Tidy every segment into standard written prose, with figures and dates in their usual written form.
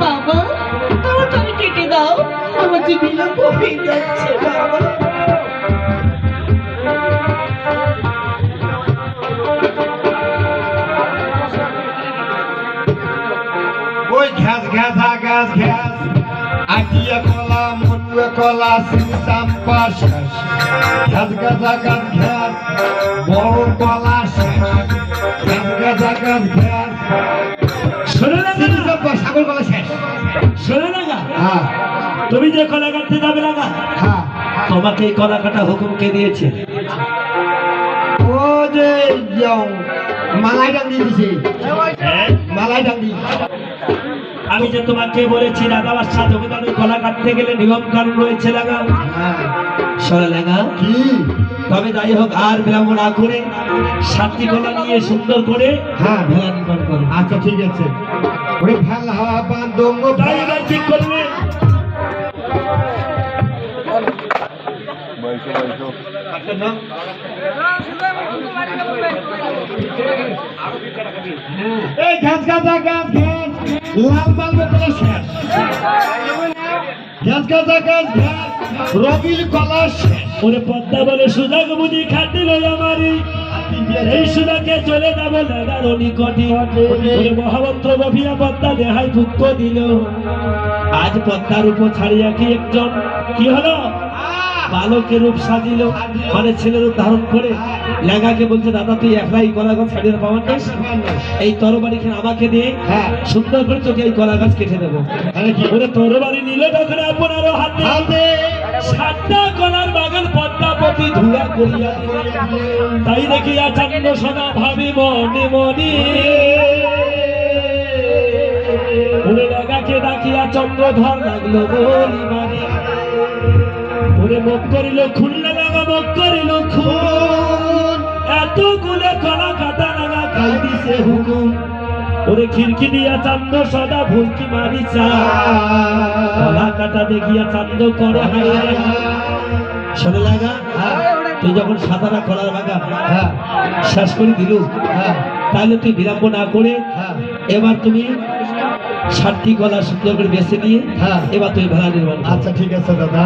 বাবা তাড়াতাড়ি কেটে দাও, আমার যে বিলম্ব হয়ে যাচ্ছে বাবা। ওই ঘ্যাস ঘ্যাসা ঘ্যাস ঘ্যাস আটিয়া কলা মটুয়া কলা চাম্পা শেষ ঘ্যাস ঘ্যাসা ঘ্যাস ঘ্যাস বড় কলা শেষ ঘ্যাস ঘ্যাসা ঘ্যাস ঘ্যাস শোনো না সাগর কলা শেষ। শোনো না হ্যাঁ তুমি যে কলা কাটতে যাবে না হ্যাঁ তোমাকে এই কলা কাটা হুকুম কে দিয়েছে? ও যে মালাই ডান্ডি দিছে মালাই ডান্ডি। আমি যে তোমাকে বলেছি রাজা বাদশাহ জমিদারের কলা কাটতে গেলে নিয়ম কানুন রয়েছে লাগা। শোনো লাগা কি তবে যাই হোক আর বিলম্ব না করে 7টি কলা নিয়ে সুন্দর করে হ্যাঁ ভেলা নির্মাণ করো। আচ্ছা ঠিক আছে। ওরে ভেলা বান্দঙ্গ তাই এবার ঠিক করবে। এই ঘাস গাছা ঘাস ঘাস লাল মালবে কলা শেষ ঘাস গাছা ঘাস ঘাস রবিল কলা শেষ। ওরে পদ্মা বলে সুযোগ বুঝি খাটিল আমারই এই সুদাকে চলে যাব লাগার নিকটে। ওরে মহামন্ত্র বভিয়া পদ্মা দেহাই দুঃখ দিল। আজ পদ্মার উপর ছাড়িয়া কি একজন কি হলো বালকের রূপ সাজিল, মানে ছেলের রূপ ধারণ করে লেগাকে বলছে দাদা তুই একলাই কলা গাছ ছাড়িয়ে পাওয়ার নেই, এই তরবারি আমাকে দিয়ে সুন্দর করে তোকে এই কলা গাছ কেটে দেবো। ওরে তরবারি নিল তখন আপনার হাতে 7টা কলার বাগান পদ্মাপতি ধুলা করিয়া দিলে। তাই দেখিয়া চান্দ সোনা ভাবি মনে মনে ওরে লেগাকে ডাকিয়া চন্দ্রধর লাগলো বলি মানে। ওরে মুখ করিল খুললে লাগা মুখ করিল খুন এতগুলো কলা কাটা লাগা খাই দিছে হুকুম। ওরে খিড়কি দিয়া চান্দ সদা ভুলকি মারি চা কলা কাটা দেখিয়া চান্দ করে হায়। শোনে লাগা তুই যখন 7টা কলার বাগান শেষ করে দিল তাহলে তুই বিলম্ব না করে এবার তুমি 7টি কলা সুন্দর করে বেছে নিয়ে এবার তুই ভেলা নির্মাণ। আচ্ছা ঠিক আছে দাদা।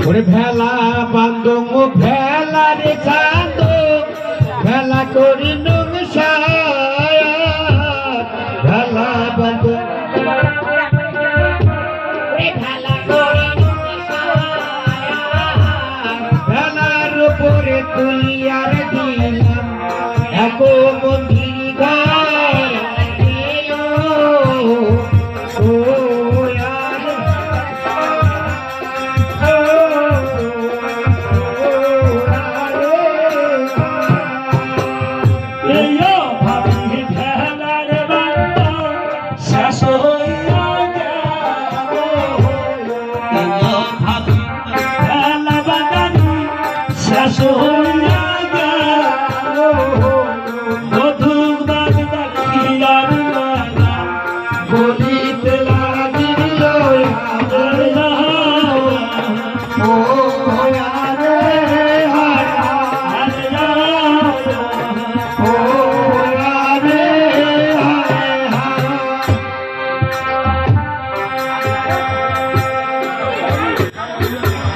ওরে ভেলা বান্দঙ্গ ভেলা রে চাঁদ ভেলা করি ভেলা বান্দ ভেলার উপরে তুলিয়ার দিলাম এক মন্দির ঘর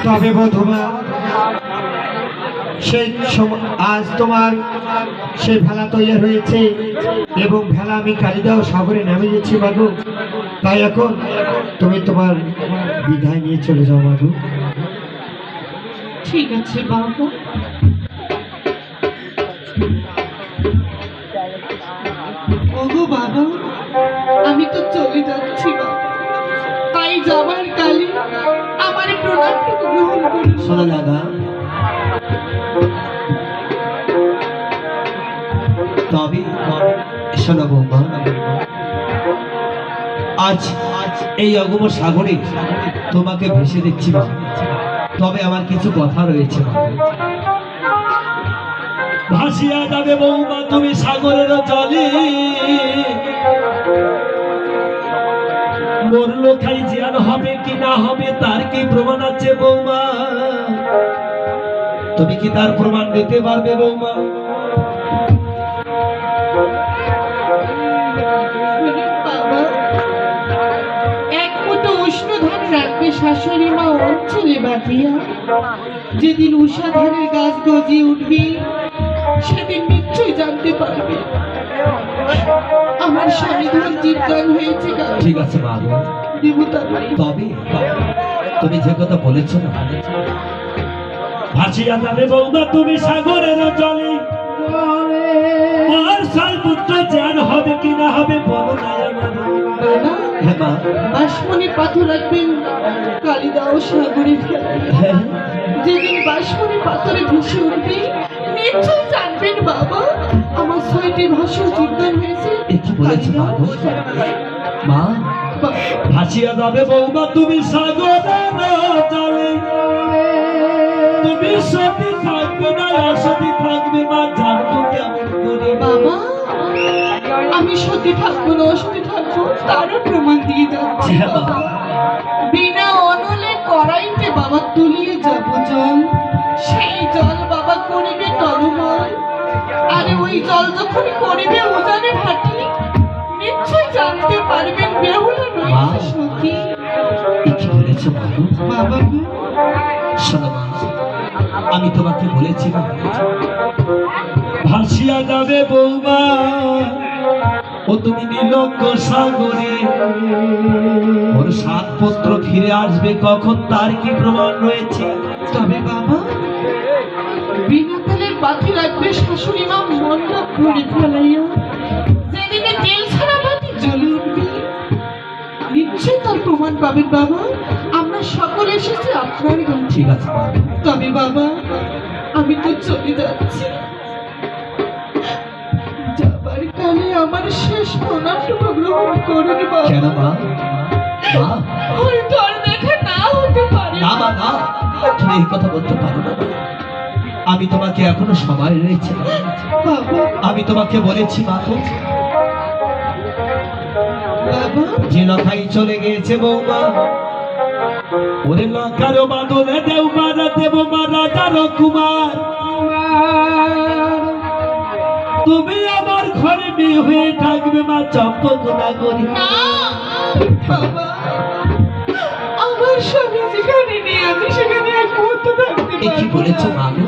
তবে বধূমা সেই আজ তোমার সেই ভেলা তৈরি হয়েছে এবং ভেলা আমি কালিদাও সাগরে নামে যাচ্ছি মাগো। তাই এখন তুমি তোমার বিদায় নিয়ে চলে যাও মাগো। ঠিক আছে বাবা। ওগো বাবা আমি তো চলে যাচ্ছি বাবা, তাই যাবার কালে আমার প্রণামটুকু গ্রহণ করুন। শোনো লাগা তবে শোনো বৌমা আজ এই অগম সাগরে তোমাকে ভেসে দিচ্ছি মা, তবে আমার কিছু কথা রয়েছে। ভাসিয়া যাবে বৌমা তুমি সাগরের জলে, মরলো খাই জিয়ান হবে কি না হবে তার কি প্রমাণ আছে বৌমা? তুমি কি তার প্রমাণ দিতে পারবে বৌমা? বাবা, এক মুঠো উষ্ণ ধান রাখবে শাশুড়ি মা অঞ্চলে বাঁধিয়া। যেদিন উষা ধানের গাছ গজিয়ে উঠবে সেদিন নিশ্চয়ই জানতে পারবে আমার স্বামী ধন জীবদান হয়েছে। ঠিক আছে মা গো, দেবতা তবে তুমি যে কথা বলেছ না, ভাসিয়া যাবে বৌমা তুমি সাগরের জলে। আর সালপুত্র জ্ঞান হবে কি না হবে বলো না আমার। বাবা, হ্যাঁ মা, বাসমনি পাথর রাখবেন কালিদাও সাগরে ফেলাই। হ্যাঁ যেদিন বাসমনি পাথরে ভেসে উঠবে নিশ্চয় জানবেন বাবা আমার 6টি ভাষ্য জীবদান হয়েছে। এ কি বলেছ মা গো? মা, ভাসিয়া যাবে বৌমা তুমি সাগরের জলে। তুমি সতী থাকবে না অসতী থাকবে মা জানবো কেমন করে? বাবা, আমি সত্যি থাকবো না অসত্যি থাকবো তারও প্রমাণ দিয়ে যাচ্ছি বাবা। বিনা অনলে কড়াইতে বাবা তুলিয়ে যাব জল, সেই জল বাবা করিবে টলমল। আরে ওই জল যখন করিবে উজানে ভাটি নিশ্চয় জানতে পারবেন বেহুলা রয়েছে সতী। এ কি বলেছ মা গো? বাবা গো, শোনো মা, আমি তোমাকে বলেছি না, ভাসিয়া যাবে বৌমা ও তুমি নীলজ্ঞ সাগরে। ওর 7 পুত্র ফিরে আসবে কখন তার কি প্রমাণ রয়েছে? তবে বাবা বিনা তেলের বাতি রাখবে শাশুড়ি মা মন্ডা করে ফেলাইয়া। যেদিনে তেল ছাড়া বাতি জ্বলে উঠবে নিশ্চয় তার প্রমাণ পাবেন বাবা। আমরা সকলে এসেছি আপনার কাছে। ঠিক আছে মা, তবে বাবা আমি তো চলে যাচ্ছি। যাবার কালে আমার শেষ প্রণামটুকু গ্রহণ করুন বাবা। কেন মা? মা, হয়তো আর দেখা না হতে পারে। না মা, না, তুমি এই কথা বলতে পারো না। আমি তোমাকে এখনো সময় রয়েছে। বাবা, আমি তোমাকে বলেছি মা তো, বাবা যে লখাই চলে গিয়েছে বৌমা, ওরে লঙ্কারও বাদলে দেও মারা দেব মা রাজার কুমার। তুমি আমার ঘরে মেয়ে হয়ে থাকবে মা চম্পক নাগরী। না বাবা, আমার স্বামী যেখানে নেই আমি সেখানে এক মুহূর্ত থাকতে এ কি পারবো বলেছ না। মা গো?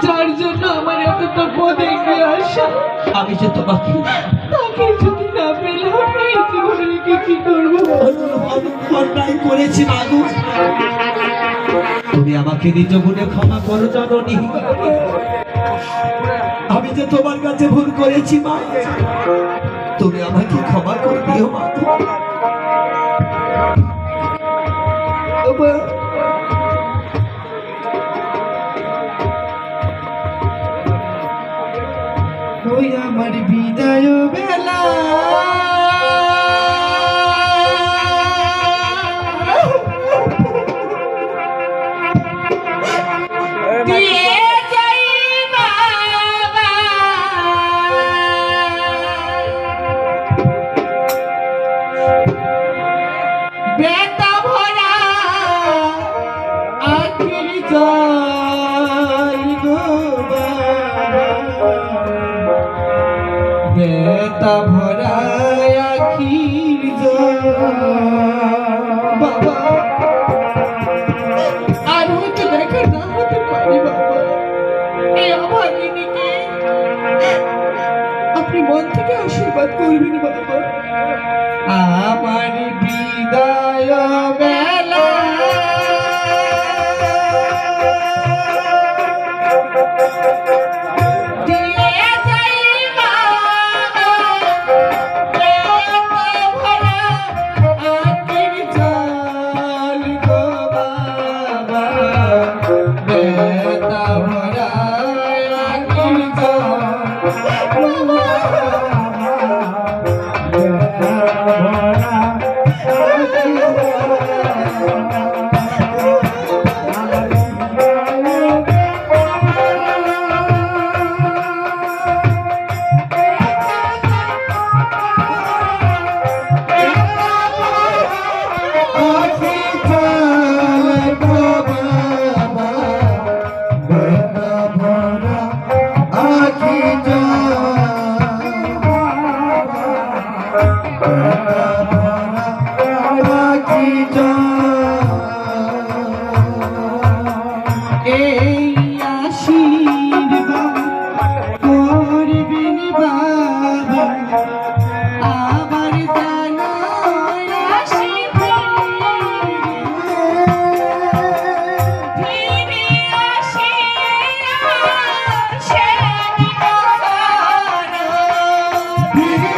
যার জন্য আমার এতটা পদে এগিয়ে আসা, আমি যে তোমাকে তাকে যদি না পেলাম এই জীবনে রেখে কি করবো? অন্যায় করেছি মা গো, তুমি আমাকে নিজ গুণে ক্ষমা করো জননী। আমি যে তোমার কাছে ভুল করেছি মা, তুমি আমাকে ক্ষমা করে দিও মা। বাবা, ওই আমার বিদায় বেলা দিয়ে যাই বাবা, বেতা ভরা আখির জল গো বাবা, বেতা ভরা আখির জল বাবা। আর হয়তো দেখা না হতে পারে বাবা। এই অভাগিনীকে আপনি মন থেকে আশীর্বাদ করবেন বাবা। আমার বিদায় বেলা দিয়ে যাই বাবা, বেতা ভরা আখির জল গো বাবা, বেতা ভরা আখির জল বাবা, বেতা ভরা আখির জল। এই আশীর্বাদ করবেন বাবা আবার জানাই আসিবে ফিরে আসিয়া সে দিনহারা ফিরে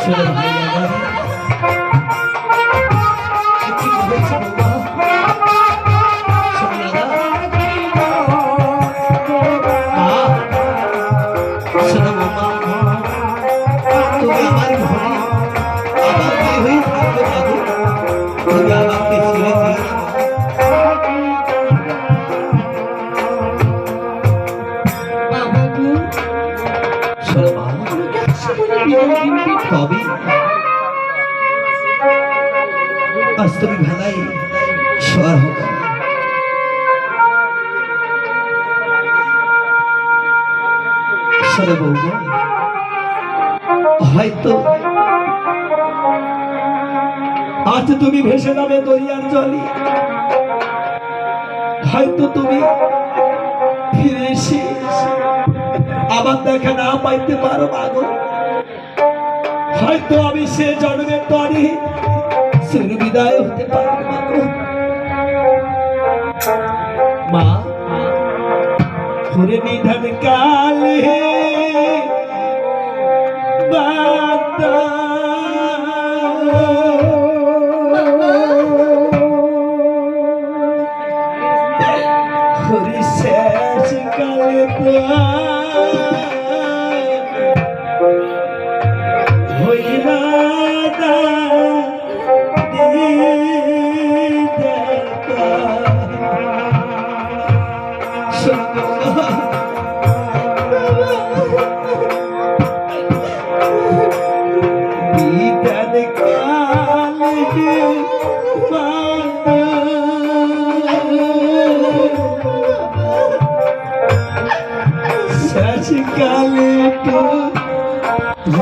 শোনো ভাই আমার, কি হয়েছে বৌমা? শোনো দাদা, শোনো বৌমা, তুমি আমার ঘরে আমার মেয়ে হয়ে থাকবে বাবু, তুমি আমাকে ছেড়ে দিও না। বাবা গো শোনো মা, আমাকে আসে বলে বিদায় দিন তবে আজ তুমি ভেলাই শোয়ার হোক। শোনো বৌমা, হয়তো আজ তুমি ভেসে যাবে দরিয়ার জলে, হয়তো তুমি ফিরে এসে আবার দেখা না পাইতে পারো মাগো, হয়তো আমি সে জন্মের তরে চির বিদায় হতে পারবো মাগো। মা ঘুরে নিধন কালে বান্দা ঘুরে শেষ কালে হইলা কালে তো